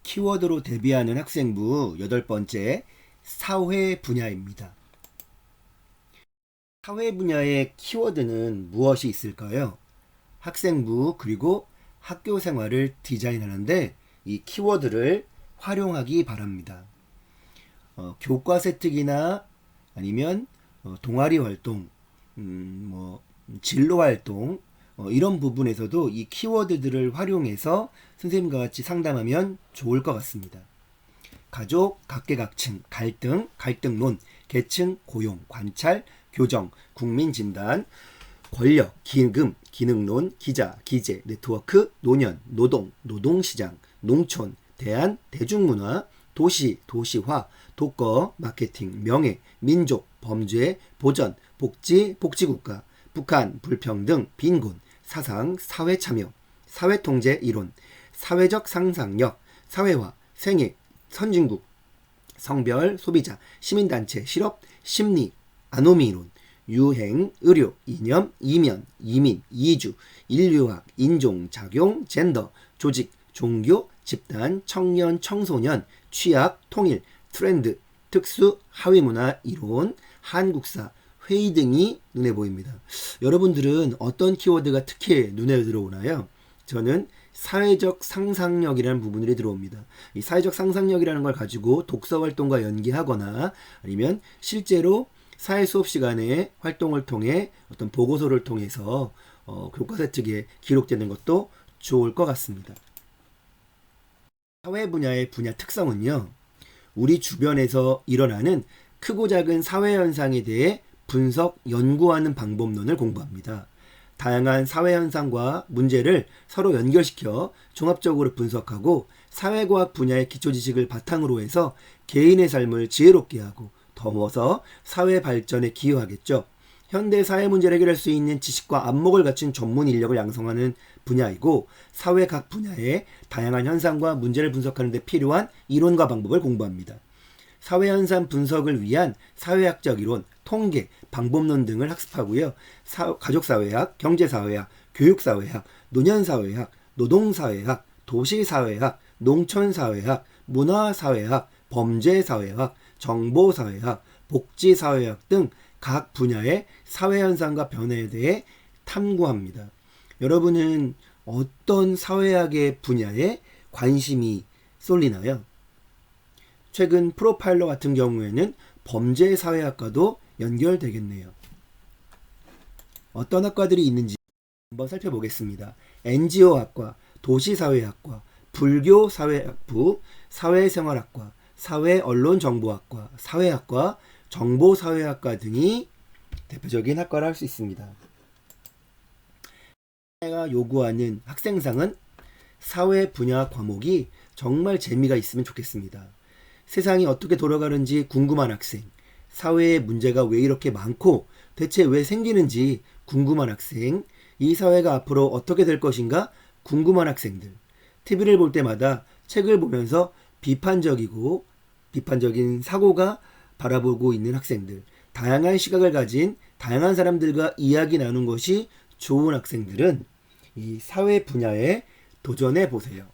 키워드로 대비하는 학생부 8번째 사회 분야입니다. 사회 분야의 키워드는 무엇이 있을까요? 학생부 그리고 학교 생활을 디자인하는데 이 키워드를 활용하기 바랍니다. 교과 세특이나 아니면 동아리 활동, 진로 활동 이런 부분에서도 이 키워드들을 활용해서 선생님과 같이 상담하면 좋을 것 같습니다. 가족, 각계각층, 갈등, 갈등론, 계층, 고용, 관찰, 교정, 국민진단, 권력, 기금, 기능론, 기자, 기재, 네트워크, 노년, 노동, 노동시장, 농촌, 대안, 대중문화, 도시, 도시화, 독거, 마케팅, 명예, 민족, 범죄, 보전, 복지, 복지국가, 북한, 불평등, 빈곤, 사상, 사회참여, 사회통제 이론, 사회적 상상력, 사회화, 생애, 선진국, 성별, 소비자, 시민단체, 실업, 심리, 아노미 이론, 유행, 의료, 이념, 이면, 이민, 이주, 인류학, 인종, 작용, 젠더, 조직, 종교, 집단, 청년, 청소년, 취약, 통일, 트렌드, 특수, 하위문화 이론, 한국사, 회의 등이 눈에 보입니다. 여러분들은 어떤 키워드가 특히 눈에 들어오나요? 저는 사회적 상상력이라는 부분들이 들어옵니다. 이 사회적 상상력이라는 걸 가지고 독서 활동과 연계하거나 아니면 실제로 사회 수업 시간에 활동을 통해 어떤 보고서를 통해서 교과 세특에 기록되는 것도 좋을 것 같습니다. 사회 분야의 분야 특성은요, 우리 주변에서 일어나는 크고 작은 사회 현상에 대해 분석, 연구하는 방법론을 공부합니다. 다양한 사회 현상과 문제를 서로 연결시켜 종합적으로 분석하고 사회과학 분야의 기초 지식을 바탕으로 해서 개인의 삶을 지혜롭게 하고 더워서 사회 발전에 기여하겠죠. 현대 사회 문제를 해결할 수 있는 지식과 안목을 갖춘 전문 인력을 양성하는 분야이고 사회 각 분야의 다양한 현상과 문제를 분석하는 데 필요한 이론과 방법을 공부합니다. 사회현상 분석을 위한 사회학적 이론, 통계, 방법론 등을 학습하고요. 가족사회학, 경제사회학, 교육사회학, 노년사회학, 노동사회학, 도시사회학, 농촌사회학, 문화사회학, 범죄사회학, 정보사회학, 복지사회학 등 각 분야의 사회현상과 변화에 대해 탐구합니다. 여러분은 어떤 사회학의 분야에 관심이 쏠리나요? 최근 프로파일러 같은 경우에는 범죄사회학과도 연결되겠네요. 어떤 학과들이 있는지 한번 살펴보겠습니다. NGO학과, 도시사회학과, 불교사회학부, 사회생활학과, 사회언론정보학과, 사회학과, 정보사회학과 등이 대표적인 학과라 할 수 있습니다. 사회가 요구하는 학생상은 사회 분야 과목이 정말 재미가 있으면 좋겠습니다. 세상이 어떻게 돌아가는지 궁금한 학생, 사회의 문제가 왜 이렇게 많고 대체 왜 생기는지 궁금한 학생, 이 사회가 앞으로 어떻게 될 것인가 궁금한 학생들, TV를 볼 때마다 책을 보면서 비판적인 사고가 바라보고 있는 학생들, 다양한 시각을 가진 다양한 사람들과 이야기 나눈 것이 좋은 학생들은 이 사회 분야에 도전해 보세요.